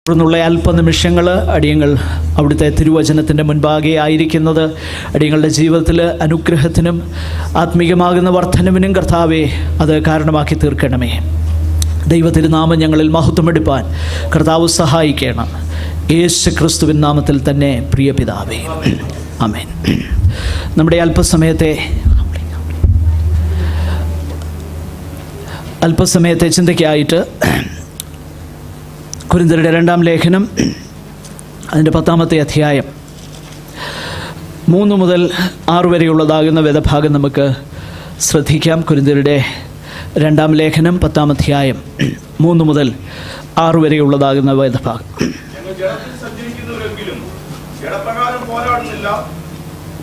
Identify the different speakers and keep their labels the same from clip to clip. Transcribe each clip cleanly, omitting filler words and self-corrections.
Speaker 1: തുടർന്നുള്ള അല്പനിമിഷങ്ങൾ അടിയങ്ങൾ അവിടുത്തെ തിരുവചനത്തിൻ്റെ മുൻപാകെ ആയിരിക്കുന്നത് അടിയങ്ങളുടെ ജീവിതത്തിൽ അനുഗ്രഹത്തിനും ആത്മീയമാകുന്ന വർധനവിനും കർത്താവേ അത് കാരണമാക്കി തീർക്കണമേ. ദൈവത്തിരുനാമം ഞങ്ങളിൽ മഹത്വമെടുപ്പാൻ കർത്താവ് സഹായിക്കണം. യേശു ക്രിസ്തുവിൻ നാമത്തിൽ തന്നെ പ്രിയ പിതാവേ, ആമേൻ. നമ്മുടെ അല്പസമയത്തെ ചിന്തയ്ക്കായിട്ട് കൊരിന്ത്യരുടെ 2-ാം ലേഖനം അതിൻ്റെ 10-ാമത്തെ അധ്യായം 3 മുതൽ 6 വരെയുള്ളതാകുന്ന വേദഭാഗം നമുക്ക് ശ്രദ്ധിക്കാം. കൊരിന്ത്യരുടെ 2-ാം ലേഖനം 10-ാം അധ്യായം 3 മുതൽ 6 വരെയുള്ളതാകുന്ന വേദഭാഗം.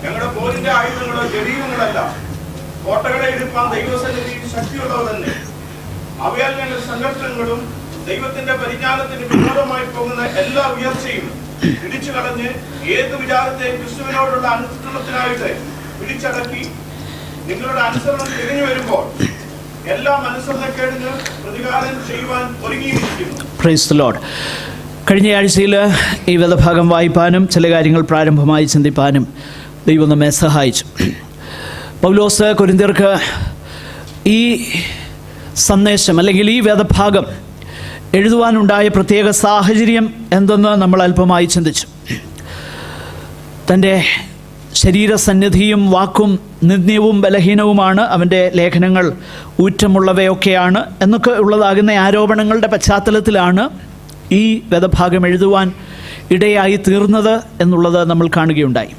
Speaker 2: ഞങ്ങളുടെ പോരിന്റെ ആയുധങ്ങളോ ജഡീകങ്ങളല്ല, കോട്ടകളെ എടുപ്പാൻ ദൈവസന്നിധിയിൽ ശക്തിയുള്ളവ തന്നെ. അവയാൽ ഞങ്ങൾ സംഘർഷങ്ങളും ദൈവത്തിന്റെ പരിജ്ഞാനത്തിന് വിരോധമായി പോകുന്ന എല്ലാ ഉയർച്ചയും പിടിച്ചു കളഞ്ഞ് ഏത് വിചാരത്തെ ക്രിസ്തുവിനോടുള്ള അനുസരണത്തിനായിട്ട് പിടിച്ചടക്കി നിങ്ങളുടെ അനുസരണം തിരിഞ്ഞു വരുമ്പോൾ എല്ലാം അനുസരണക്കേടിന് പ്രതികാരം ചെയ്യുവാൻ ഒരുങ്ങിയിരിക്കുന്നു.
Speaker 1: Praise the Lord. കഴിഞ്ഞ ആഴ്ചയിൽ ഈ വേദഭാഗം വായിപ്പാനും ചില കാര്യങ്ങൾ പ്രാരംഭമായി ചിന്തിപ്പാനും ദൈവം നമ്മെ സഹായിച്ചു. പൗലോസ് കൊരിന്ത്യർക്ക് ഈ സന്ദേശം അല്ലെങ്കിൽ ഈ വേദഭാഗം എഴുതുവാനുണ്ടായ പ്രത്യേക സാഹചര്യം എന്തെന്ന് നമ്മൾ അല്പമായി ചിന്തിച്ചു. തൻ്റെ ശരീരസന്നിധിയും വാക്കും നിന്ദ്യവും ബലഹീനവുമാണ്, അവൻ്റെ ലേഖനങ്ങൾ ഊറ്റമുള്ളവയൊക്കെയാണ് എന്നൊക്കെ ഉള്ളതാകുന്ന ആരോപണങ്ങളുടെ പശ്ചാത്തലത്തിലാണ് ഈ വേദഭാഗം എഴുതുവാൻ ഇടയായി തീർന്നത് എന്നുള്ളത് നമ്മൾ കാണുകയുണ്ടായി.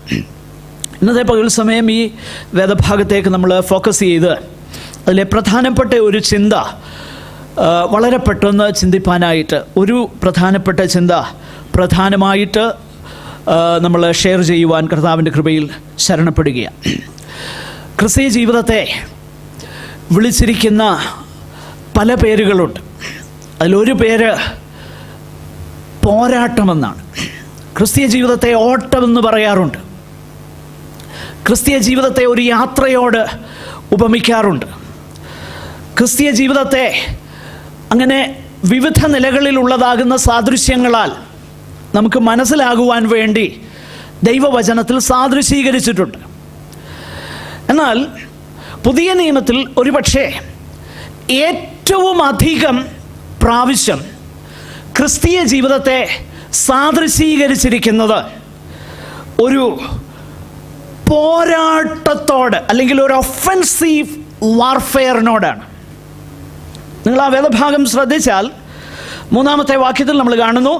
Speaker 1: ഇന്നത്തെ പകൽ സമയം ഈ വേദഭാഗത്തേക്ക് നമ്മൾ ഫോക്കസ് ചെയ്ത് അതിലെ പ്രധാനപ്പെട്ട ഒരു ചിന്ത വളരെ പെട്ടെന്ന് ചിന്തിപ്പാനായിട്ട് ഒരു പ്രധാനപ്പെട്ട ചിന്ത പ്രധാനമായിട്ട് നമ്മൾ ഷെയർ ചെയ്യുവാൻ കർത്താവിൻ്റെ കൃപയിൽ ശരണപ്പെടുകയാണ്. ക്രിസ്തീയ ജീവിതത്തെ വിളിച്ചിരിക്കുന്ന പല പേരുകളുണ്ട്. അതിലൊരു പേര് പോരാട്ടമെന്നാണ്. ക്രിസ്തീയ ജീവിതത്തെ ഓട്ടമെന്ന് പറയാറുണ്ട്. ക്രിസ്തീയ ജീവിതത്തെ ഒരു യാത്രയോട് ഉപമിക്കാറുണ്ട്. ക്രിസ്തീയ ജീവിതത്തെ അങ്ങനെ വിവിധ നിലകളിലുള്ളതാകുന്ന സാദൃശ്യങ്ങളാൽ നമുക്ക് മനസ്സിലാകുവാൻ വേണ്ടി ദൈവവചനത്തിൽ സാദൃശീകരിച്ചിട്ടുണ്ട്. എന്നാൽ പുതിയ നിയമത്തിൽ ഒരുപക്ഷെ ഏറ്റവും അധികം പ്രാവശ്യം ക്രിസ്തീയ ജീവിതത്തെ സാദൃശീകരിച്ചിരിക്കുന്നത് ഒരു പോരാട്ടത്തോട് അല്ലെങ്കിൽ ഒരു ഒഫൻസീവ് വാർഫെയറിനോടാണ്. നിങ്ങൾ ആ വേദഭാഗം ശ്രദ്ധിച്ചാൽ 3-ാമത്തെ വാക്യത്തിൽ നമ്മൾ കാണുന്നു,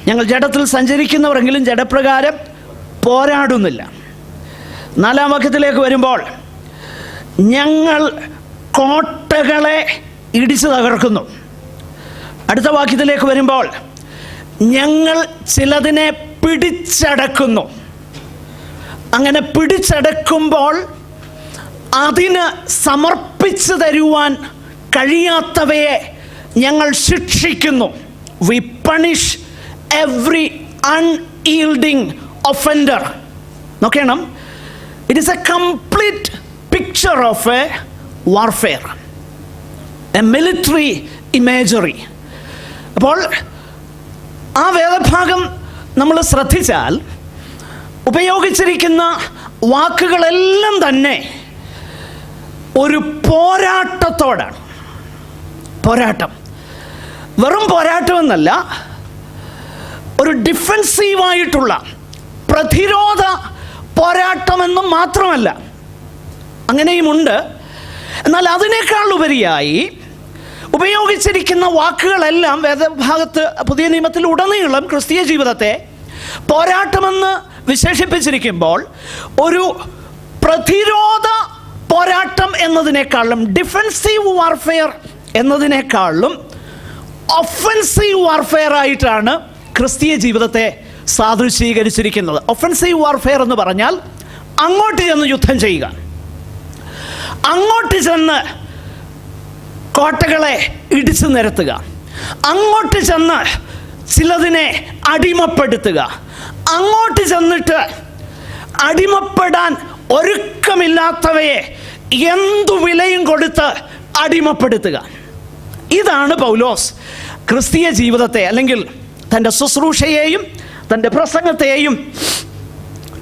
Speaker 1: ഞങ്ങൾ ജഡത്തിൽ സഞ്ചരിക്കുന്നവരെങ്കിലും ജഡപ്രകാരം പോരാടുന്നില്ല. 4-ാം വാക്യത്തിലേക്ക് വരുമ്പോൾ ഞങ്ങൾ കോട്ടകളെ ഇടിച്ചു തകർക്കുന്നു. അടുത്ത വാക്യത്തിലേക്ക് വരുമ്പോൾ ഞങ്ങൾ ചിലതിനെ പിടിച്ചടക്കുന്നു. അങ്ങനെ പിടിച്ചടക്കുമ്പോൾ അതിന് സമർപ്പിച്ചു തരുവാൻ കഴിയാത്തവയെ ഞങ്ങൾ ശിക്ഷിക്കുന്നു. We punish every unyielding offender. നോക്കണം, it is a complete picture of a warfare, a military imagery. അപ്പോൾ ആ വേദഭാഗം നമ്മൾ ശ്രദ്ധിച്ചാൽ ഉപയോഗിച്ചിരിക്കുന്ന വാക്കുകളെല്ലാം തന്നെ ഒരു പോരാട്ടത്തോടാണ്. പോരാട്ടം വെറും പോരാട്ടമെന്നല്ല, ഒരു ഡിഫെൻസീവായിട്ടുള്ള പ്രതിരോധ പോരാട്ടമെന്നും മാത്രമല്ല, അങ്ങനെയുമുണ്ട്. എന്നാൽ അതിനേക്കാൾ ഉപരിയായി ഉപയോഗിച്ചിരിക്കുന്ന വാക്കുകളെല്ലാം വേദഭാഗത്ത് പുതിയ നിയമത്തിൽ ഉടനീളം ക്രിസ്തീയ ജീവിതത്തെ പോരാട്ടമെന്ന് വിശേഷിപ്പിച്ചിരിക്കുമ്പോൾ ഒരു പ്രതിരോധ പോരാട്ടം എന്നതിനേക്കാളും ഡിഫെൻസീവ് വാർഫെയർ എന്നതിനേക്കാളും ഒഫൻസീവ് വാർഫെയർ ആയിട്ടാണ് ക്രിസ്തീയ ജീവിതത്തെ സാദൃശീകരിച്ചിരിക്കുന്നത്. ഒഫൻസീവ് വാർഫെയർ എന്ന് പറഞ്ഞാൽ അങ്ങോട്ട് ചെന്ന് യുദ്ധം ചെയ്യുക, അങ്ങോട്ട് ചെന്ന് കോട്ടകളെ ഇടിച്ചു നിരത്തുക, അങ്ങോട്ട് ചെന്ന് ചിലതിനെ അടിമപ്പെടുത്തുക, അങ്ങോട്ട് ചെന്നിട്ട് അടിമപ്പെടാൻ ഒരുക്കമില്ലാത്തവയെ എന്തു വിലയും കൊടുത്ത് അടിമപ്പെടുത്തുക. ഇതാണ് പൗലോസ് ക്രിസ്തീയ ജീവിതത്തെ അല്ലെങ്കിൽ തൻ്റെ ശുശ്രൂഷയെയും തൻ്റെ പ്രസംഗത്തെയും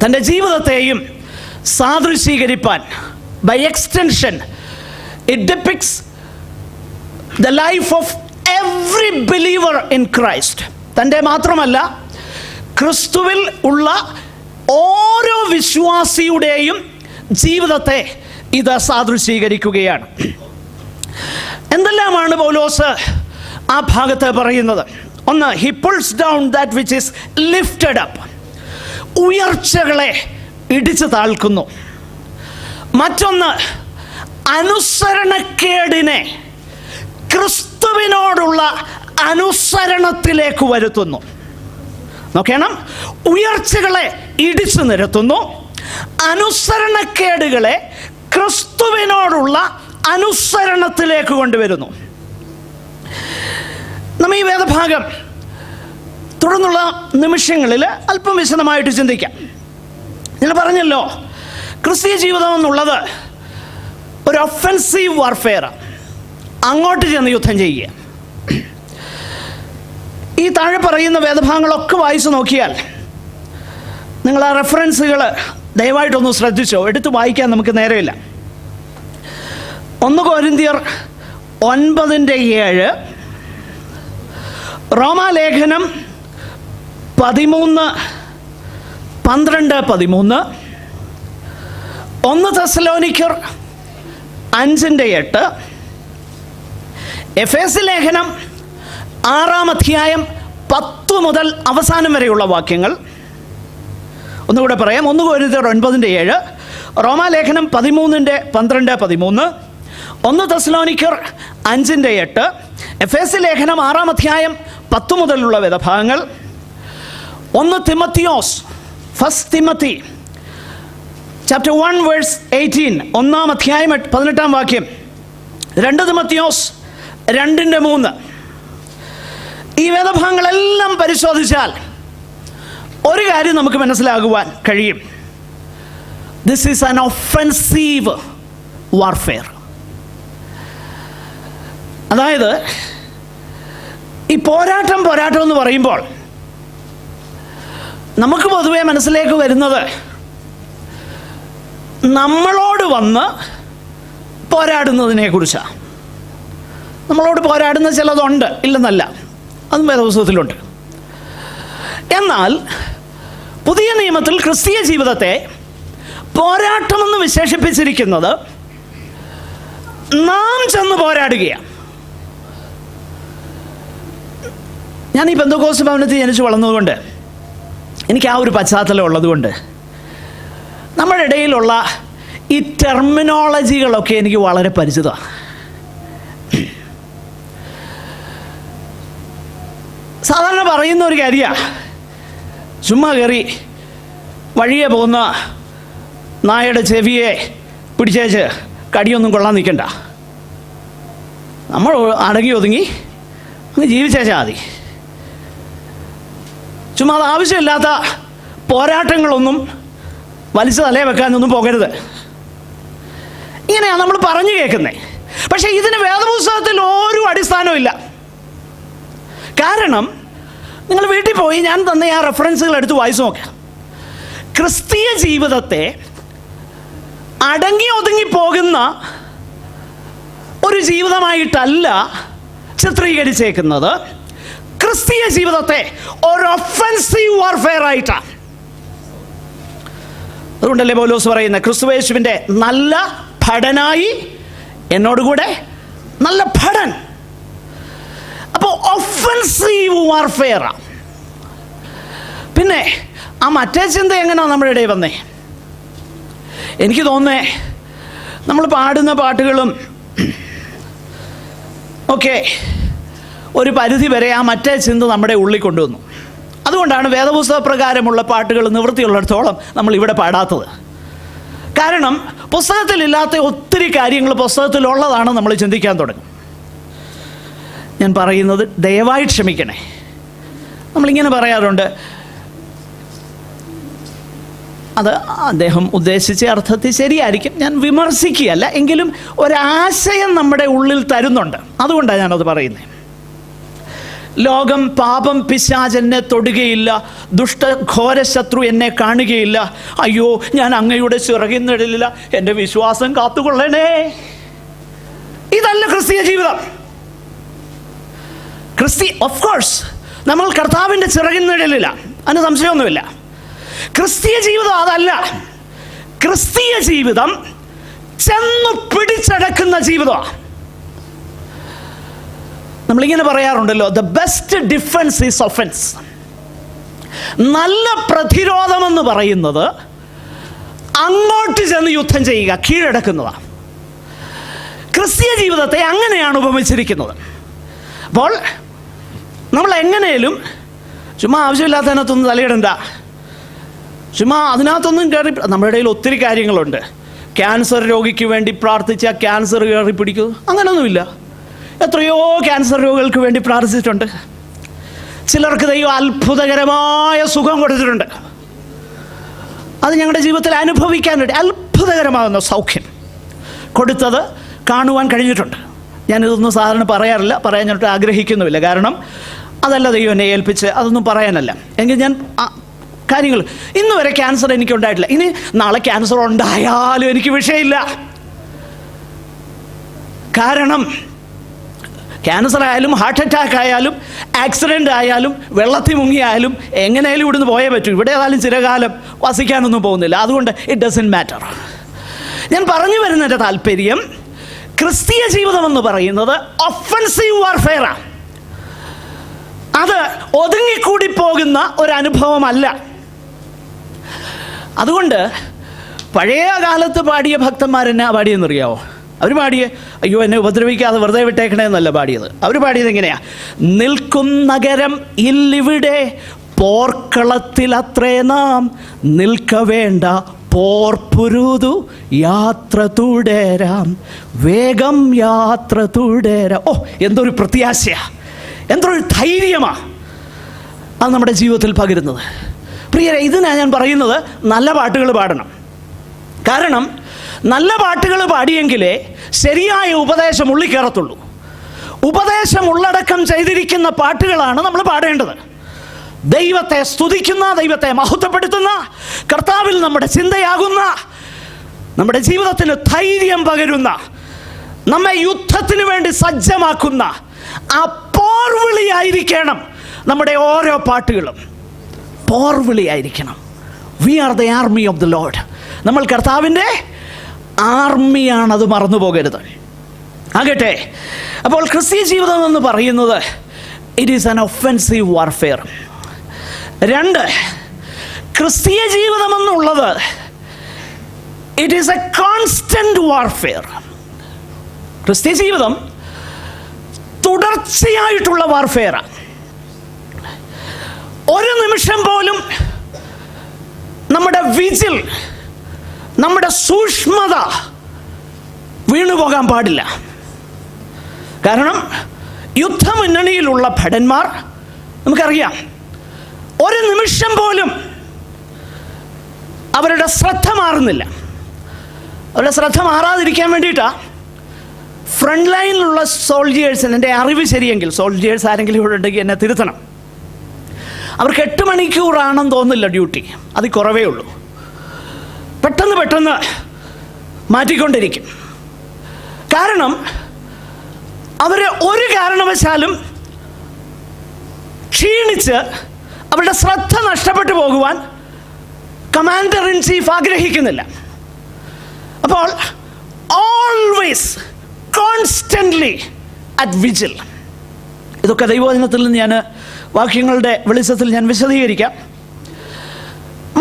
Speaker 1: തൻ്റെ ജീവിതത്തെയും സാദൃശീകരിപ്പാൻ, by extension it depicts the life of every believer in Christ. തൻ്റെ മാത്രമല്ല, ക്രിസ്തുവിൽ ഉള്ള ഓരോ വിശ്വാസിയുടെയും ജീവിതത്തെ ഇത് സാദൃശീകരിക്കുകയാണ്. എന്തെല്ലാമാണ് പൗലോസ് ആ ഭാഗത്ത് പറയുന്നത്? ഒന്ന്, he pulls down that which is lifted up, ഉയർച്ചകളെ ഇടിച്ചു താഴ്ക്കുന്നു. മറ്റൊന്ന്, അനുസരണക്കേടിനെ ക്രിസ്തുവിനോടുള്ള അനുസരണത്തിലേക്ക് വരുത്തുന്നു. നോക്കണം, ഉയർച്ചകളെ ഇടിച്ചു നിരത്തുന്നു, അനുസരണക്കേടുകളെ ക്രിസ്തുവിനോടുള്ള അനുസരണത്തിലേക്ക് കൊണ്ടുവരുന്നു. നമ്മൾ ഈ വേദഭാഗം തുടർന്നുള്ള നിമിഷങ്ങളിൽ അല്പം വിശദമായിട്ട് ചിന്തിക്കാം. ഞാൻ പറഞ്ഞല്ലോ, ക്രിസ്തീയ ജീവിതം എന്നുള്ളത് ഒരു ഒഫൻസീവ് വാർഫെയർ, അങ്ങോട്ട് ചെന്ന് യുദ്ധം ചെയ്യുക. ഈ താഴെ പറയുന്ന വേദഭാഗങ്ങളൊക്കെ വായിച്ചു നോക്കിയാൽ നിങ്ങൾ ആ റെഫറൻസുകൾ ദയവായിട്ടൊന്ന് ശ്രദ്ധിച്ചോ. എടുത്ത് വായിക്കാൻ നമുക്ക് നേരമില്ല. 1 കൊരിന്ത്യർ 9:7, റോമാലേഖനം 13:12-13, 1 തെസ്സലോനിക്കർ 5:8, എഫേസ്യ ലേഖനം 6-ാം അധ്യായം 10 മുതൽ അവസാനം വരെയുള്ള വാക്യങ്ങൾ. ഒന്നുകൂടെ പറയാം. 1 കൊരിന്ത്യർ 9:7, റോമാലേഖനം 13:12-13, 1 തെസ്സലോനിക്കർ 5:8, എഫേസ്യ ലേഖനം 6-ാം അധ്യായം 10 മുതലുള്ള വേദഭാഗങ്ങൾ, 1 തിമത്തിയോസ്, 1 തിമത്തി ചാപ്റ്റർ 1 വേഴ്സ് 18, 1-ാം അധ്യായം 18-ാം വാക്യം, 2 തിമത്തിയോസ് 2:3. ഈ വേദഭാഗങ്ങളെല്ലാം പരിശോധിച്ചാൽ ഒരു കാര്യം നമുക്ക് മനസ്സിലാകുവാൻ കഴിയും. This is an offensive warfare. അതായത് ഈ പോരാട്ടം എന്ന് പറയുമ്പോൾ നമുക്ക് പൊതുവെ മനസ്സിലേക്ക് വരുന്നത് നമ്മളോട് വന്ന് പോരാടുന്നതിനെ കുറിച്ചാണ്. നമ്മളോട് പോരാടുന്ന ചിലതുണ്ട്, ഇല്ലെന്നല്ല, അതും വേദപുസ്തകത്തിലുണ്ട്. എന്നാൽ പുതിയ നിയമത്തിൽ ക്രിസ്തീയ ജീവിതത്തെ പോരാട്ടമെന്ന് വിശേഷിപ്പിച്ചിരിക്കുന്നത് നാം ചെന്ന് പോരാടുകയാണ്. ഞാൻ ഈ പെന്തക്കോസ്ത് ഭവനത്തിൽ ജനിച്ചു വളർന്നതുകൊണ്ട് എനിക്ക് ആ ഒരു പശ്ചാത്തലം ഉള്ളതുകൊണ്ട് നമ്മുടെ ഇടയിലുള്ള ഈ ടെർമിനോളജികളൊക്കെ എനിക്ക് വളരെ പരിചിതമാണ്. സാധാരണ പറയുന്ന ഒരു കാര്യമാണ്, ചുമ്മാ കയറി വഴിയെ പോകുന്ന നായയുടെ ചെവിയെ പിടിച്ചേച്ച് കടിയൊന്നും കൊള്ളാൻ നിൽക്കണ്ട, നമ്മൾ അടങ്ങി ഒതുങ്ങി അങ്ങ് ജീവിച്ചേച്ചാൽ മതി. ചുമ്മാ അത് ആവശ്യമില്ലാത്ത പോരാട്ടങ്ങളൊന്നും വലിച്ചു തലേ വെക്കാനൊന്നും പോകരുത്. ഇങ്ങനെയാണ് നമ്മൾ പറഞ്ഞു കേൾക്കുന്നത്. പക്ഷേ ഇതിന് വേദപുസ്തകത്തിൽ ഒരു അടിസ്ഥാനവും ഇല്ല. കാരണം നിങ്ങൾ വീട്ടിൽ പോയി ഞാൻ തന്ന ആ റെഫറൻസുകൾ എടുത്ത് വായിച്ചു നോക്കുക. ക്രിസ്തീയ ജീവിതത്തെ അടങ്ങി ഒതുങ്ങി പോകുന്ന ഒരു ജീവിതമായിട്ടല്ല ചിത്രീകരിച്ചേക്കുന്നത്. ക്രിസ്തീയ ജീവിതത്തെ ഒരു ഒഫൻസീവ് വാർഫെയർ ആയിട്ടാണ്. അതുകൊണ്ടല്ലേ പൗലോസ് പറയുന്നത്, ക്രിസ്തുയേശുവിൻ്റെ നല്ല ഭടനായി എന്നോടുകൂടെ നല്ല ഭടൻ. അപ്പോൾ ഒഫൻസീവ് വാർഫെയറാണ്. പിന്നെ ആ മറ്റേ ചിന്ത എങ്ങനെയാണ് നമ്മുടെ ഇടയിൽ വന്നേ? എനിക്ക് തോന്നുന്നേ നമ്മൾ പാടുന്ന പാട്ടുകളും ഒക്കെ ഒരു പരിധി വരെ ആ മറ്റേ ചിന്ത നമ്മുടെ ഉള്ളിൽ കൊണ്ടുവന്നു. അതുകൊണ്ടാണ് വേദപുസ്തക പ്രകാരമുള്ള പാട്ടുകൾ നിവൃത്തിയുള്ളിടത്തോളം നമ്മൾ ഇവിടെ പാടാത്തത്. കാരണം പുസ്തകത്തിലില്ലാത്ത ഒത്തിരി കാര്യങ്ങൾ പുസ്തകത്തിലുള്ളതാണ് നമ്മൾ ചിന്തിക്കാൻ തുടങ്ങും. ഞാൻ പറയുന്നത് ദയവായി ക്ഷമിക്കണേ. നമ്മളിങ്ങനെ പറയാറുണ്ട്, അത് അദ്ദേഹം ഉദ്ദേശിച്ച അർത്ഥത്തിൽ ശരിയായിരിക്കും, ഞാൻ വിമർശിക്കുകയല്ല, എങ്കിലും ഒരാശയം നമ്മുടെ ഉള്ളിൽ തരുന്നുണ്ട്. അതുകൊണ്ടാണ് ഞാനത് പറയുന്നത്. ലോകം, പാപം, പിശാച് എന്നെ തൊടുകയില്ല, ദുഷ്ടഘോര ശത്രു എന്നെ കാണുകയില്ല, അയ്യോ ഞാൻ അങ്ങയുടെ ചിറകിൻ നിഴലില്ല, എൻ്റെ വിശ്വാസം കാത്തുകൊള്ളണേ. ഇതല്ല ക്രിസ്തീയ ജീവിതം. ഓഫ് കോഴ്സ് നമ്മൾ കർത്താവിൻ്റെ ചിറകിൻ നിഴലില്ല, അതിന് സംശയമൊന്നുമില്ല. ക്രിസ്തീയ ജീവിതം അതല്ല. ക്രിസ്തീയ ജീവിതം ചെന്നു പിടിച്ചടക്കുന്ന ജീവിതമാണ്. നമ്മളിങ്ങനെ പറയാറുണ്ടല്ലോ, the best defence is offence. നല്ല പ്രതിരോധമെന്ന് പറയുന്നത് അങ്ങോട്ട് ചെന്ന് യുദ്ധം ചെയ്യുക, കീഴടക്കുന്നതാണ്. ക്രിസ്തീയ ജീവിതത്തെ അങ്ങനെയാണ് ഉപമിച്ചിരിക്കുന്നത്. അപ്പോൾ നമ്മൾ എങ്ങനെയും ചുമ്മാ ആവശ്യമില്ലാത്തതിനകത്തൊന്നും തലയിടണ്ട, ചുമ്മാ അതിനകത്തൊന്നും കയറി. നമ്മുടെ ഇടയിൽ ഒത്തിരി കാര്യങ്ങളുണ്ട്. ക്യാൻസർ രോഗിക്ക് വേണ്ടി പ്രാർത്ഥിച്ചാൽ ക്യാൻസർ കയറി പിടിക്കൂ, അങ്ങനെയൊന്നുമില്ല. എത്രയോ ക്യാൻസർ രോഗികൾക്ക് വേണ്ടി പ്രാർത്ഥിച്ചിട്ടുണ്ട്. ചിലർക്ക് ദൈവം അത്ഭുതകരമായ സുഖം കൊടുത്തിട്ടുണ്ട്. അത് ഞങ്ങളുടെ ജീവിതത്തിൽ അനുഭവിക്കാൻ വേണ്ടി അത്ഭുതകരമാകുന്ന സൗഖ്യം കൊടുത്തത് കാണുവാൻ കഴിഞ്ഞിട്ടുണ്ട്. ഞാനിതൊന്നും സാധാരണ പറയാറില്ല, പറയാൻ ഞാനിട്ട് ആഗ്രഹിക്കുന്നുമില്ല. കാരണം അതല്ല ദൈവം എന്നെ ഏൽപ്പിച്ച്, അതൊന്നും പറയാനല്ല. എങ്കിൽ ഞാൻ കാര്യങ്ങൾ ഇന്ന് വരെ ക്യാൻസർ എനിക്കുണ്ടായിട്ടില്ല. ഇനി നാളെ ക്യാൻസർ ഉണ്ടായാലും എനിക്ക് വിഷയമില്ല. കാരണം ക്യാൻസർ ആയാലും ഹാർട്ട് അറ്റാക്ക് ആയാലും ആക്സിഡൻ്റ് ആയാലും വെള്ളത്തിൽ മുങ്ങിയായാലും എങ്ങനെയായാലും ഇവിടുന്ന് പോയേ പറ്റൂ. ഇവിടെ ഏതായാലും ചിരകാലം വസിക്കാനൊന്നും പോകുന്നില്ല. അതുകൊണ്ട് ഇറ്റ് ഡസൻറ്റ് മാറ്റർ. ഞാൻ പറഞ്ഞു വരുന്നതിൻ്റെ താല്പര്യം, ക്രിസ്തീയ ജീവിതം എന്ന് പറയുന്നത് ഒഫൻസീവ് വാർഫെയറാണ്. അത് ഒതുങ്ങിക്കൂടി പോകുന്ന ഒരനുഭവമല്ല. അതുകൊണ്ട് പഴയ കാലത്ത് പാടിയ ഭക്തന്മാരെന്നാ പാടിയെന്നറിയാവോ? അവർ പാടിയേ അയ്യോ എന്നെ ഉപദ്രവിക്കാതെ വെറുതെ വിട്ടേക്കണേ എന്നല്ല പാടിയത്. അവർ പാടിയത് എങ്ങനെയാ? നിൽക്കും നഗരം ഇല്ലിവിടെ, പോർക്കളത്തിലത്രേ നാം നിൽക്ക വേണ്ട, പോർപ്പുരുതു യാത്ര തുടരാം, വേഗം യാത്ര തുടരാം. ഓ, എന്തൊരു പ്രത്യാശയാ, എന്തൊരു ധൈര്യമാ അത് നമ്മുടെ ജീവിതത്തിൽ പകരുന്നത്. പ്രിയരെ, ഇതിനാണ് ഞാൻ പറയുന്നത്, നല്ല പാട്ടുകൾ പാടണം. കാരണം നല്ല പാട്ടുകൾ പാടിയെങ്കിലേ ശരിയായ ഉപദേശം ഉള്ളിൽ കയറത്തുള്ളൂ. ഉപദേശം ഉള്ളടക്കം ചെയ്തിരിക്കുന്ന പാട്ടുകളാണ് നമ്മൾ പാടേണ്ടത്. ദൈവത്തെ സ്തുതിക്കുന്ന, ദൈവത്തെ മഹത്വപ്പെടുത്തുന്ന, കർത്താവിൽ നമ്മുടെ ചിന്തയാകുന്ന, നമ്മുടെ ജീവിതത്തിന് ധൈര്യം പകരുന്ന, നമ്മെ യുദ്ധത്തിന് വേണ്ടി സജ്ജമാക്കുന്ന ആ പോർവിളിയായിരിക്കണം നമ്മുടെ ഓരോ പാട്ടുകളും. പോർവിളിയായിരിക്കണം. We are the army of the lord. നമ്മൾ കർത്താവിൻ്റെ ആർമിയാണത്, മറന്നു പോകരുത്. ആകട്ടെ, അപ്പോൾ ക്രിസ്തീയ ജീവിതം എന്ന് പറയുന്നത് it is an offensive warfare. 2, ക്രിസ്തീയ ജീവിതം എന്നുള്ളത് it is A constant warfare. ക്രിസ്തീയ ജീവിതം തുടർച്ചയായിട്ടുള്ള വാർഫെയറാണ്. ഒരു നിമിഷം പോലും നമ്മുടെ വിജിൽ, നമ്മുടെ സൂക്ഷ്മത വീണുപോകാൻ പാടില്ല. കാരണം യുദ്ധമുന്നണിയിലുള്ള ഭടന്മാർ നമുക്കറിയാം, ഒരു നിമിഷം പോലും അവരുടെ ശ്രദ്ധ മാറുന്നില്ല. അവരുടെ ശ്രദ്ധ മാറാതിരിക്കാൻ വേണ്ടിയിട്ടാണ് ഫ്രണ്ട് ലൈനിലുള്ള സോൾജിയേഴ്സിന്, എൻ്റെ അറിവ് ശരിയെങ്കിൽ സോൾജിയേഴ്സ് ആരെങ്കിലും ഇവിടെ ഉണ്ടെങ്കിൽ എന്നെ തിരുത്തണം, അവർക്ക് 8 മണിക്കൂറാണെന്ന് തോന്നില്ല ഡ്യൂട്ടി, അതിൽ കുറവേ ഉള്ളൂ. പെട്ടെന്ന് മാറ്റിക്കൊണ്ടിരിക്കും. കാരണം അവർ ഒരു കാരണവശാലും ക്ഷീണിച്ച് അവരുടെ ശ്രദ്ധ നഷ്ടപ്പെട്ടു പോകുവാൻ കമാൻഡർ ഇൻ ചീഫ് ആഗ്രഹിക്കുന്നില്ല. അപ്പോൾ ഓൾവേസ് കോൺസ്റ്റൻ്റ്ലി അറ്റ് വിജിൽ. ഇതൊക്കെ ദൈവവചനത്തിൽ നിന്ന് ഞാൻ വാക്യങ്ങളുടെ വെളിച്ചത്തിൽ ഞാൻ വിശദീകരിക്കാം.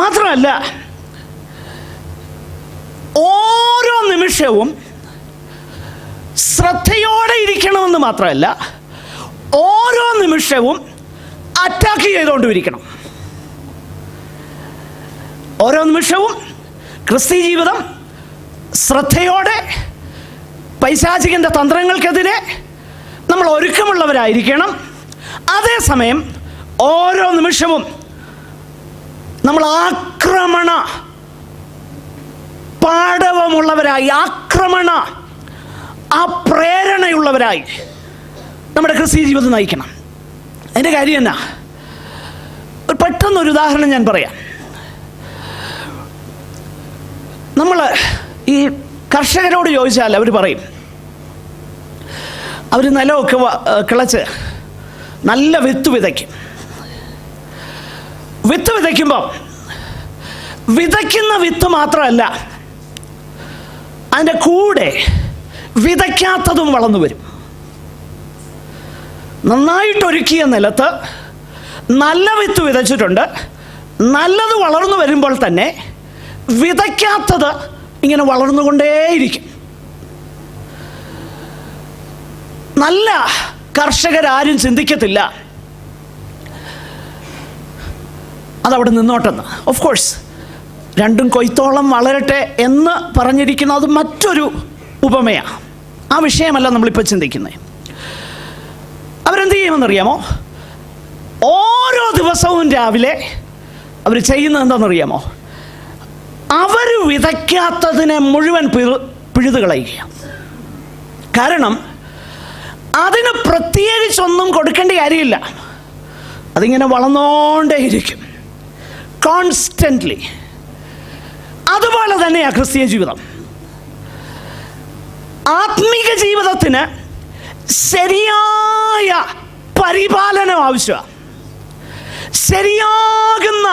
Speaker 1: മാത്രമല്ല, ഓരോ നിമിഷവും ശ്രദ്ധയോടെ ഇരിക്കണമെന്ന് മാത്രമല്ല, ഓരോ നിമിഷവും അറ്റാക്ക് ചെയ്തുകൊണ്ടിരിക്കണം. ഓരോ നിമിഷവും ക്രിസ്തീയ ജീവിതം ശ്രദ്ധയോടെ പൈശാചികൻ്റെ തന്ത്രങ്ങൾക്കെതിരെ നമ്മൾ ഒരുക്കമുള്ളവരായിരിക്കണം. അതേസമയം ഓരോ നിമിഷവും നമ്മൾ പാടവമുള്ളവരായി, ആ പ്രേരണയുള്ളവരായി നമ്മുടെ ക്രിസ്തീയ ജീവിതം നയിക്കണം. അതിൻ്റെ കാര്യം എന്നാ? പെട്ടെന്നൊരു ഉദാഹരണം ഞാൻ പറയാം. നമ്മൾ ഈ കർഷകരോട് ചോദിച്ചാൽ അവർ പറയും, അവർ നിലമൊക്കെ കിളച്ച് നല്ല വിത്ത് വിതയ്ക്കും. വിത്ത് വിതയ്ക്കുമ്പോൾ വിതയ്ക്കുന്ന വിത്ത് മാത്രമല്ല, അതിൻ്റെ കൂടെ വിതയ്ക്കാത്തതും വളർന്നു വരും. നന്നായിട്ടൊരുക്കിയ നിലത്ത് നല്ല വിത്ത് വിതച്ചിട്ടുണ്ട്, നല്ലത് വളർന്നു വരുമ്പോൾ തന്നെ വിതയ്ക്കാത്തത് ഇങ്ങനെ വളർന്നുകൊണ്ടേയിരിക്കും. നല്ല കർഷകരാരും ചിന്തിക്കത്തില്ല അതവിടെ നിന്നോട്ടെന്ന്. ഓഫ് കോഴ്സ് രണ്ടും കൊയ്ത്തോളം വളരട്ടെ എന്ന് പറഞ്ഞിരിക്കുന്നത് മറ്റൊരു ഉപമയാണ്. ആ വിഷയമല്ല നമ്മളിപ്പോൾ ചിന്തിക്കുന്നത്. അവരെന്ത് ചെയ്യുമെന്നറിയാമോ? ഓരോ ദിവസവും രാവിലെ അവർ ചെയ്യുന്നത് എന്താണെന്നറിയാമോ? അവർ വിതയ്ക്കാത്തതിനെ മുഴുവൻ പിഴുതു കളയുക. കാരണം അതിന് പ്രത്യേകിച്ചൊന്നും കൊടുക്കേണ്ട കാര്യമില്ല, അതിങ്ങനെ വളർന്നുകൊണ്ടേയിരിക്കും കോൺസ്റ്റൻ്റ്ലി. അതുപോലെ തന്നെയാണ് ക്രിസ്തീയ ജീവിതം. ആത്മീക ജീവിതത്തിന് ശരിയായ പരിപാലനം ആവശ്യമാണ്, ശരിയാകുന്ന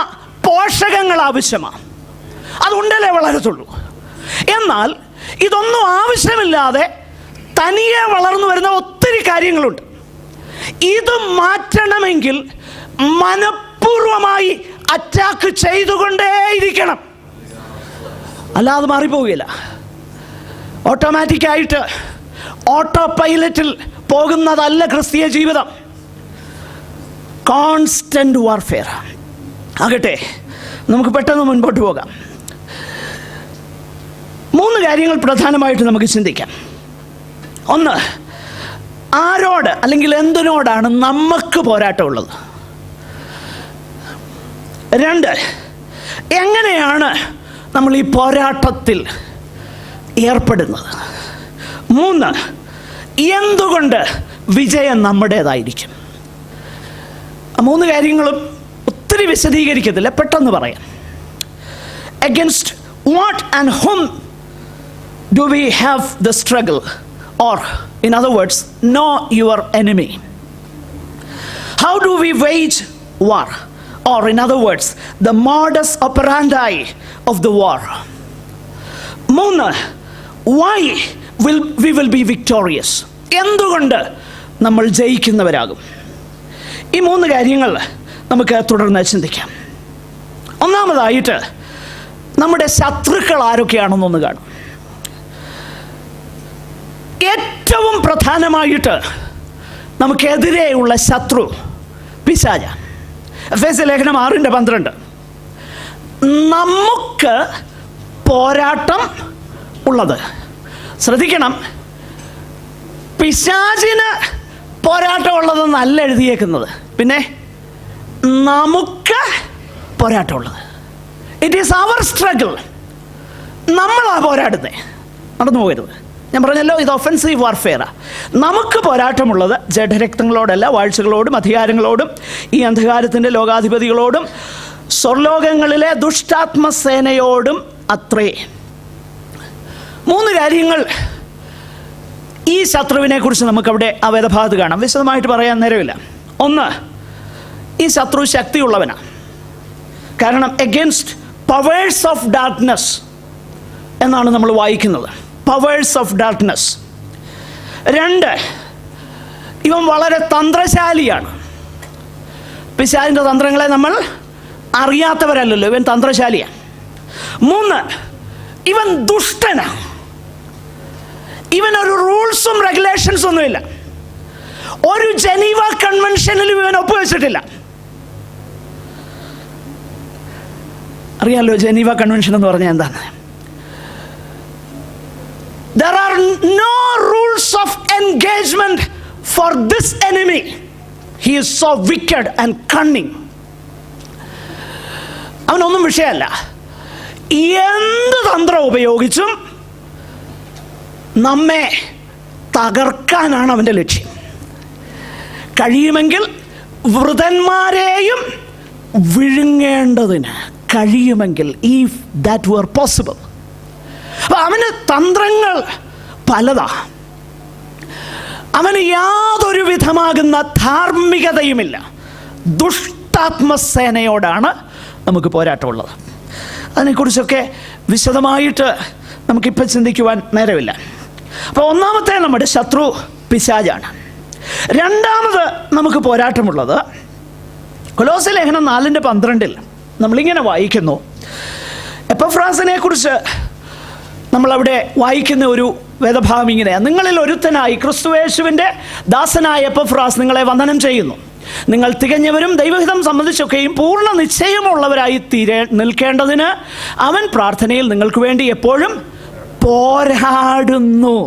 Speaker 1: പോഷകങ്ങൾ ആവശ്യമാണ്. അതുകൊണ്ടല്ലേ വളരത്തുള്ളൂ. എന്നാൽ ഇതൊന്നും ആവശ്യമില്ലാതെ തനിയെ വളർന്നു വരുന്ന ഒത്തിരി കാര്യങ്ങളുണ്ട്. ഇത് മാറ്റണമെങ്കിൽ മനഃപൂർവമായി അറ്റാക്ക് ചെയ്തുകൊണ്ടേയിരിക്കണം, അല്ലാതെ മാറിപ്പോവുകയില്ല. ഓട്ടോമാറ്റിക്കായിട്ട് ഓട്ടോ പൈലറ്റിൽ പോകുന്നതല്ല ക്രിസ്തീയ ജീവിതം. കോൺസ്റ്റന്റ് വാർഫെയർ ആകട്ടെ. നമുക്ക് പെട്ടെന്ന് മുൻപോട്ട് പോകാം. 3 കാര്യങ്ങൾ പ്രധാനമായിട്ട് നമുക്ക് ചിന്തിക്കാം. 1, ആരോട് അല്ലെങ്കിൽ എന്തിനോടാണ് നമുക്ക് പോരാട്ടമുള്ളത്? 2, എങ്ങനെയാണ് നമ്മൾ ഈ പോരാട്ടത്തിൽ ഏർപ്പെടുന്നത്? 3, എന്തുകൊണ്ട് വിജയം നമ്മുടേതായിരിക്കും? 3 കാര്യങ്ങളും ഒത്തിരി വിശദീകരിക്കത്തില്ല, പെട്ടെന്ന് പറയാം. Against what and whom do we have the struggle? Or in other words, know your enemy. How do we wage war? Or in other words, the modus operandi of the war. 3, why we will be victorious? എന്തുകൊണ്ട് നമ്മൾ ജയിക്കുന്നവരാകും? ഈ 3 കാര്യങ്ങൾ നമുക്ക് തുടർന്ന് ചിന്തിക്കാം. ഒന്നാമതായിട്ട് നമ്മുടെ ശത്രുക്കൾ ആരൊക്കെയാണെന്നൊന്ന് കാണും. ഏറ്റവും പ്രധാനമായിട്ട് നമുക്കെതിരെയുള്ള ശത്രു പിശാച. എഫേസ്യ ലേഖനം 6:12. നമുക്ക് പോരാട്ടം ഉള്ളത്. ശ്രദ്ധിക്കണം, പിശാചിന് പോരാട്ടമുള്ളതെന്നല്ല എഴുതിയേക്കുന്നത്, പിന്നെ നമുക്ക് പോരാട്ടമുള്ളത്. It is our struggle. നമ്മളാ പോരാടുന്നത്, നടന്നു പോകരുത്. ഞാൻ പറഞ്ഞല്ലോ, ഇത് ഒഫൻസീവ് വാർഫെയറാണ്. നമുക്ക് പോരാട്ടമുള്ളത് ജഡരക്തങ്ങളോടല്ല, വാഴ്ചകളോടും അധികാരങ്ങളോടും ഈ അന്ധകാരത്തിൻ്റെ ലോകാധിപതികളോടും സ്വർലോകങ്ങളിലെ ദുഷ്ടാത്മസേനയോടും അത്രേ. 3 കാര്യങ്ങൾ ഈ ശത്രുവിനെ കുറിച്ച് നമുക്കവിടെ ആ വേദഭാഗത്ത് കാണാം. വിശദമായിട്ട് പറയാൻ നേരമില്ല. 1, ഈ ശത്രു ശക്തിയുള്ളവനാണ്. കാരണം എഗൻസ്റ്റ് പവേഴ്സ് ഓഫ് ഡാർക്ക്നെസ് എന്നാണ് നമ്മൾ വായിക്കുന്നത്. Powers of darkness. 2, ഇവൻ വളരെ തന്ത്രശാലിയാണ്. പിശാചിൻ്റെ തന്ത്രങ്ങളെ നമ്മൾ അറിയാത്തവരല്ലല്ലോ, ഇവൻ തന്ത്രശാലിയാണ്. 3, ഇവൻ ദുഷ്ടനാണ്. ഇവനൊരു റൂൾസും റെഗുലേഷൻസും ഒന്നുമില്ല. ഒരു ജനീവ കൺവെൻഷനിലും ഇവൻ ഒപ്പുവെച്ചിട്ടില്ല. അറിയാലോ ജനീവ കൺവെൻഷൻ എന്ന് പറഞ്ഞാൽ എന്താണ്? There are no rules of engagement for this enemy. He is so wicked and cunning. അവനൊന്നും വിഷയമല്ല. എന്ത് തന്ത്രം ഉപയോഗിച്ചും നമ്മെ തകർക്കാനാണ് അവൻ്റെ ലക്ഷ്യം. കഴിയുമെങ്കിൽ വൃതന്മാരെയും വിഴുങ്ങേണ്ടതിന് കഴിയുമെങ്കിൽ, ഇഫ് ദാറ്റ് വർ പോസിബിൾ. അപ്പം അവന് തന്ത്രങ്ങൾ പലതാ. അവന് യാതൊരു വിധമാകുന്ന ധാർമ്മികതയുമില്ല. ദുഷ്ടാത്മസേനയോടാണ് നമുക്ക് പോരാട്ടമുള്ളത്. അതിനെക്കുറിച്ചൊക്കെ വിശദമായിട്ട് നമുക്കിപ്പോൾ ചിന്തിക്കുവാൻ നേരമില്ല. അപ്പോൾ ഒന്നാമത്തെ നമ്മുടെ ശത്രു പിശാചാണ്. രണ്ടാമത് നമുക്ക് പോരാട്ടമുള്ളത് കൊലോസ്യ ലേഖനം 4:12 നമ്മളിങ്ങനെ വായിക്കുന്നു. എപ്പഫ്രാസിനെ കുറിച്ച് നമ്മളവിടെ വായിക്കുന്ന ഒരു വേദഭാഗം ഇങ്ങനെയാണ്: നിങ്ങളിൽ ഒരുത്തനായി ക്രിസ്തുയേശുവിൻ്റെ ദാസനായ എപ്പഫ്രാസ് നിങ്ങളെ വന്ദനം ചെയ്യുന്നു. നിങ്ങൾ തികഞ്ഞവരും ദൈവഹിതം സംബന്ധിച്ചൊക്കെയും പൂർണ്ണ നിശ്ചയമുള്ളവരായി നിൽക്കേണ്ടതിന് അവൻ പ്രാർത്ഥനയിൽ നിങ്ങൾക്ക് വേണ്ടി എപ്പോഴും പോരാടുന്നു.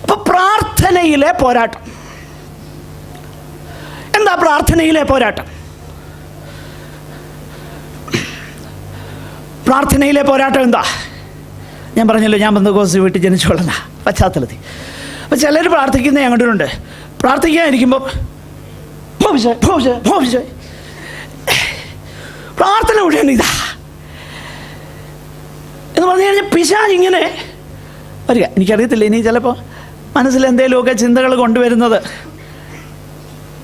Speaker 1: അപ്പൊ പ്രാർത്ഥനയിലെ പോരാട്ടം എന്താ? പ്രാർത്ഥനയിലെ പോരാട്ടം എന്താ? ഞാൻ പറഞ്ഞല്ലോ, ഞാൻ ബന്ധക്കോസ് വീട്ടിൽ ജനിച്ചു വളർന്ന പശ്ചാത്തലത്തിൽ. അപ്പം ചിലർ പ്രാർത്ഥിക്കുന്ന ഞാൻ കണ്ടിട്ടുണ്ട്. പ്രാർത്ഥിക്കാൻ ഇരിക്കുമ്പോൾ പ്രാർത്ഥന മുഴുവൻ ഇതാ എന്ന് പറഞ്ഞു കഴിഞ്ഞാൽ പിശാച് ഇങ്ങനെ വരിക. എനിക്കറിയത്തില്ല, ഇനി ചിലപ്പോൾ മനസ്സിൽ എന്തെങ്കിലുമൊക്കെ ചിന്തകൾ കൊണ്ടുവരുന്നത്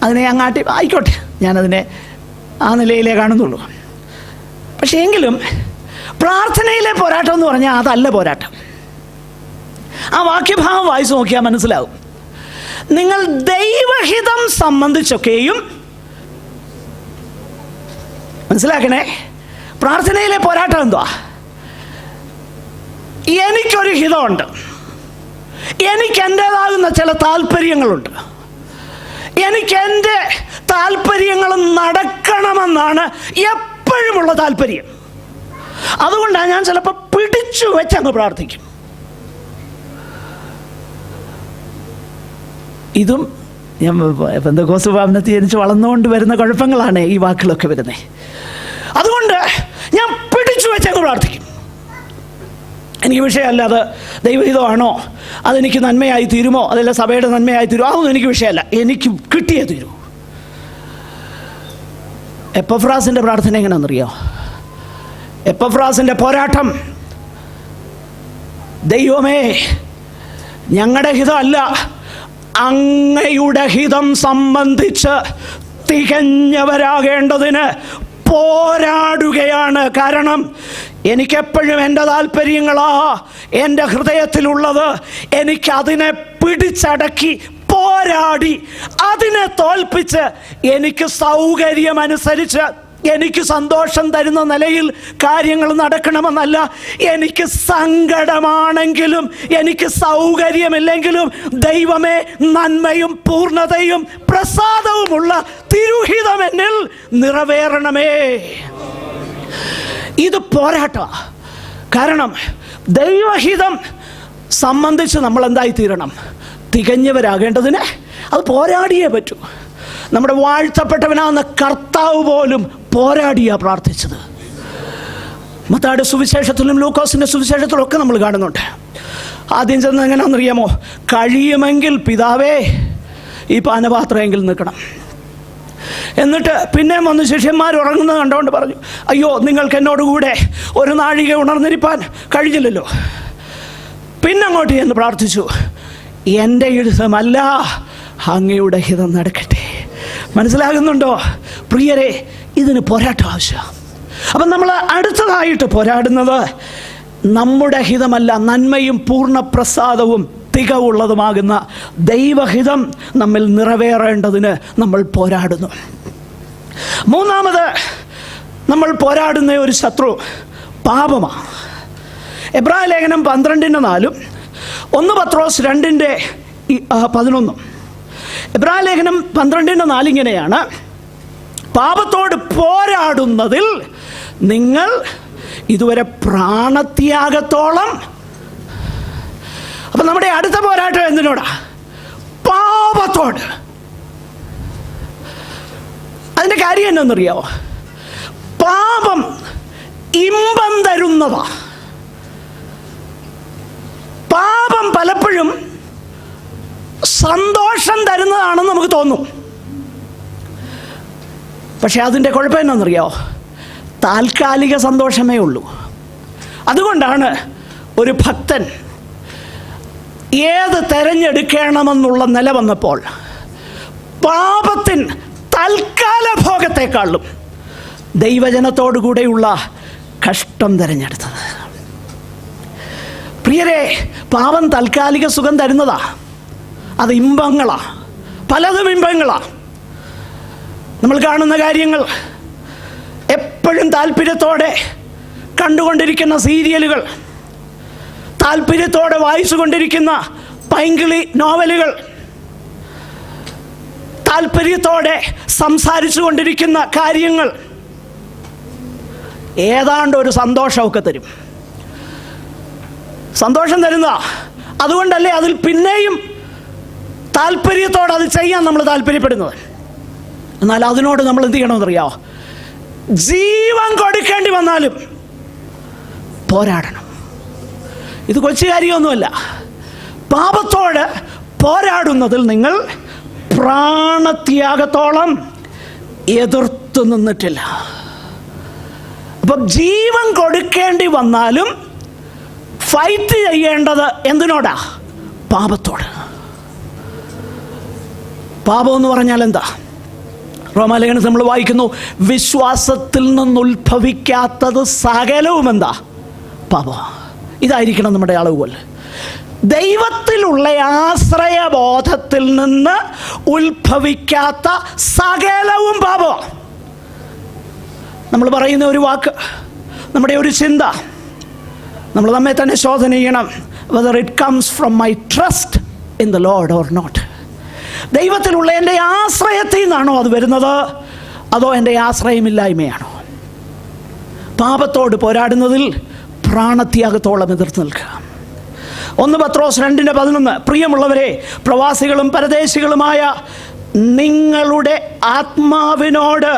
Speaker 1: അതിനെ അങ്ങാട്ടി ആയിക്കോട്ടെ, ഞാനതിനെ ആ നിലയിലേ കാണുന്നുള്ളൂ. പക്ഷേ എങ്കിലും പ്രാർത്ഥനയിലെ പോരാട്ടം എന്ന് പറഞ്ഞാൽ അതല്ല പോരാട്ടം. ആ വാക്യഭാവം വായിച്ചു നോക്കിയാൽ മനസ്സിലാവും. നിങ്ങൾ ദൈവഹിതം സംബന്ധിച്ചൊക്കെയും, മനസ്സിലാക്കണേ, പ്രാർത്ഥനയിലെ പോരാട്ടം എന്തുവാ? എനിക്കൊരു ഹിതമുണ്ട്, എനിക്ക് എൻ്റേതാകുന്ന ചില താല്പര്യങ്ങളുണ്ട്, എനിക്ക് എൻ്റെ താല്പര്യങ്ങൾ നടക്കണമെന്നാണ് എപ്പോഴുമുള്ള താല്പര്യം. അതുകൊണ്ടാണ് ഞാൻ ചിലപ്പോൾ പിടിച്ചു വെച്ചങ്ങ് പ്രാർത്ഥിക്കും. ഇതും ഞാൻ പെന്തക്കോസ്ത് ഭവനത്തിൽ ജനിച്ച് വളർന്നുകൊണ്ട് വരുന്ന കുഴപ്പങ്ങളാണ് ഈ വാക്കുകളൊക്കെ വരുന്നത്. അതുകൊണ്ട് ഞാൻ പിടിച്ചു വെച്ചങ്ങ് പ്രാർത്ഥിക്കും. എനിക്ക് വിഷയമല്ല അത് ദൈവഹിതമാണോ, അതെനിക്ക് നന്മയായി തീരുമോ, അതല്ല സഭയുടെ നന്മയായി തീരുമോ, അതൊന്നും എനിക്ക് വിഷയമല്ല, എനിക്ക് കിട്ടിയേ തീരൂ. എപ്പഫ്രാസിൻ്റെ പ്രാർത്ഥന എങ്ങനെയാണെന്നറിയോ? എപ്പഫ്രാസിൻ്റെ പോരാട്ടം, ദൈവമേ ഞങ്ങളുടെ ഹിതമല്ല, അങ്ങയുടെ ഹിതം സംബന്ധിച്ച് തികഞ്ഞവരാകേണ്ടതിന് പോരാടുകയാണ്. കാരണം എനിക്കെപ്പോഴും എൻ്റെ താല്പര്യങ്ങളാ എൻ്റെ ഹൃദയത്തിലുള്ളത്. എനിക്കതിനെ പിടിച്ചടക്കി പോരാടി അതിനെ തോൽപ്പിച്ച് എനിക്ക് സൗകര്യമനുസരിച്ച് എനിക്ക് സന്തോഷം തരുന്ന നിലയിൽ കാര്യങ്ങൾ നടക്കണമെന്നല്ല. എനിക്ക് സങ്കടമാണെങ്കിലും എനിക്ക് സൗകര്യമില്ലെങ്കിലും ദൈവമേ നന്മയും പൂർണ്ണതയും പ്രസാദവുമുള്ള തിരുഹിതം എന്നിൽ നിറവേറണമേ. ഇത് പോരാട്ടമാണ്. കാരണം ദൈവഹിതം സംബന്ധിച്ച് നമ്മൾ എന്തായി തീരണം? തികഞ്ഞവരാകേണ്ടതിന് അത് പോരാടിയേ പറ്റൂ. നമ്മുടെ വാഴ്ത്തപ്പെട്ടവനാകുന്ന കർത്താവ് പോലും പോരാടിയാ പ്രാർത്ഥിച്ചത്. മത്തായിയുടെ സുവിശേഷത്തിലും ലൂക്കോസിൻ്റെ സുവിശേഷത്തിലും ഒക്കെ നമ്മൾ കാണുന്നുണ്ട്. ആദ്യം ചെന്ന് എങ്ങനെയാണെന്നറിയാമോ? കഴിയുമെങ്കിൽ പിതാവേ ഈ പാനപാത്രമെങ്കിൽ നിൽക്കണം. എന്നിട്ട് പിന്നെയും വന്ന് ശിഷ്യന്മാർ ഉറങ്ങുന്നത് കണ്ടുകൊണ്ട് പറഞ്ഞു, അയ്യോ നിങ്ങൾക്ക് എന്നോടുകൂടെ ഒരു നാഴിക ഉണർന്നിരിപ്പാൻ കഴിഞ്ഞില്ലല്ലോ. പിന്നങ്ങോട്ട് എന്ന് പ്രാർത്ഥിച്ചു, എൻ്റെ ഹിതമല്ല അങ്ങയുടെ ഹിതം നടക്കട്ടെ. മനസ്സിലാകുന്നുണ്ടോ പ്രിയരെ? ഇതിന് പോരാട്ടം ആവശ്യമാണ്. അപ്പം നമ്മൾ അടുത്തതായിട്ട് പോരാടുന്നത് നമ്മുടെ ഹിതമല്ല, നന്മയും പൂർണ്ണപ്രസാദവും തികവുള്ളതുമാകുന്ന ദൈവഹിതം നമ്മിൽ നിറവേറേണ്ടതിന് നമ്മൾ പോരാടുന്നു. മൂന്നാമത് നമ്മൾ പോരാടുന്ന ഒരു ശത്രു പാപമാണ്. എബ്രായ ലേഖനം 12:4, 1 പത്രോസ് 2:11. എബ്രായ ലേഖനം 12:4 ഇങ്ങനെയാണ്: പാപത്തോട് പോരാടുന്നതിൽ നിങ്ങൾ ഇതുവരെ പ്രാണത്യാഗത്തോളം. അപ്പം നമ്മുടെ അടുത്ത പോരാട്ടം എന്തിനോടാ? പാപത്തോട്. അതിൻ്റെ കാര്യം എന്നറിയാവോ? പാപം ഇമ്പം തരുന്നതാ. പാപം പലപ്പോഴും സന്തോഷം തരുന്നതാണെന്ന് നമുക്ക് തോന്നും. പക്ഷെ അതിൻ്റെ കുഴപ്പം എന്നാണെന്നറിയോ? താൽക്കാലിക സന്തോഷമേ ഉള്ളൂ. അതുകൊണ്ടാണ് ഒരു ഭക്തൻ ഏത് തിരഞ്ഞെടുക്കണമെന്നുള്ള നില വന്നപ്പോൾ പാപത്തിൻ തൽക്കാല ഭോഗത്തെക്കാളും ദൈവജനത്തോടു കൂടെയുള്ള കഷ്ടം തിരഞ്ഞെടുത്തത്. പ്രിയരെ, പാപം താൽക്കാലിക സുഖം തരുന്നതാ. അത് ഇമ്പങ്ങളാ, പലതും ഇമ്പങ്ങളാ. നമ്മൾ കാണുന്ന കാര്യങ്ങൾ, എപ്പോഴും താല്പര്യത്തോടെ കണ്ടുകൊണ്ടിരിക്കുന്ന സീരിയലുകൾ, താല്പര്യത്തോടെ വായിച്ചുകൊണ്ടിരിക്കുന്ന പൈങ്കിളി നോവലുകൾ, താല്പര്യത്തോടെ സംസാരിച്ചു കൊണ്ടിരിക്കുന്ന കാര്യങ്ങൾ ഏതാണ്ട് ഒരു സന്തോഷമൊക്കെ തരും. സന്തോഷം തരുന്ന, അതുകൊണ്ടല്ലേ അതിൽ പിന്നെയും താല്പര്യത്തോടെ അത് ചെയ്യാൻ നമ്മൾ താല്പര്യപ്പെടുന്നത്. എന്നാൽ അതിനോട് നമ്മൾ എന്ത് ചെയ്യണമെന്നറിയാമോ? ജീവൻ കൊടുക്കേണ്ടി വന്നാലും പോരാടണം. ഇത് കൊച്ചു കാര്യമൊന്നുമല്ല. പാപത്തോട് പോരാടുന്നതിൽ നിങ്ങൾ പ്രാണത്യാഗത്തോളം എതിർത്തു നിന്നിട്ടില്ല. അപ്പം ജീവൻ കൊടുക്കേണ്ടി വന്നാലും ഫൈറ്റ് ചെയ്യേണ്ടത് എന്തിനോടാ? പാപത്തോട്. പാപം എന്ന് പറഞ്ഞാൽ എന്താ? റോമാലേഖനത്തിൽ നമ്മൾ വായിക്കുന്നു, വിശ്വാസത്തിൽ നിന്നുത്ഭവിക്കാത്തത് സകലവും എന്താ? പാപം. ഇതായിരിക്കണം നമ്മുടെ അളവുകൾ. ദൈവത്തിലുള്ള ആശ്രയബോധത്തിൽ നിന്ന് ഉത്ഭവിക്കാത്ത സകലവും പാപം. നമ്മൾ പറയുന്ന ഒരു വാക്ക്, നമ്മുടെ ഒരു ചിന്ത, നമ്മൾ നമ്മെ തന്നെ ശോധന ചെയ്യണം. Whether it comes from my trust in the Lord or not. ദൈവത്തിലുള്ള എൻ്റെ ആശ്രയത്തിൽ നിന്നാണോ അത് വരുന്നത്, അതോ എൻ്റെ ആശ്രയമില്ലായ്മയാണോ? പാപത്തോട് പോരാടുന്നതിൽ പ്രാണത്യാഗത്തോളം എതിർത്ത് നിൽക്കുക. 1 പത്രോസ് 2:11, പ്രിയമുള്ളവരെ, പ്രവാസികളും പരദേശികളുമായ നിങ്ങളുടെ ആത്മാവിനോട്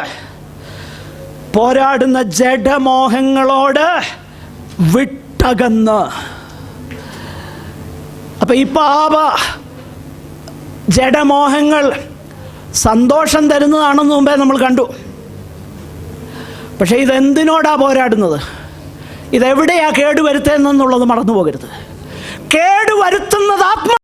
Speaker 1: പോരാടുന്ന ജഡമോഹങ്ങളോട് വിട്ടകന്ന്. അപ്പം ഈ പാപ ജഡമോഹങ്ങൾ സന്തോഷം തരുന്നതാണെന്ന് മുമ്പേ നമ്മൾ കണ്ടു. പക്ഷേ ഇതെന്തിനോടാ പോരാടുന്നത്? ഇതെവിടെയാ കേടുവരുത്തുന്നതെന്നുള്ളത് മറന്നു പോകരുത്. കേടുവരുത്തുന്നത് ആത്മാ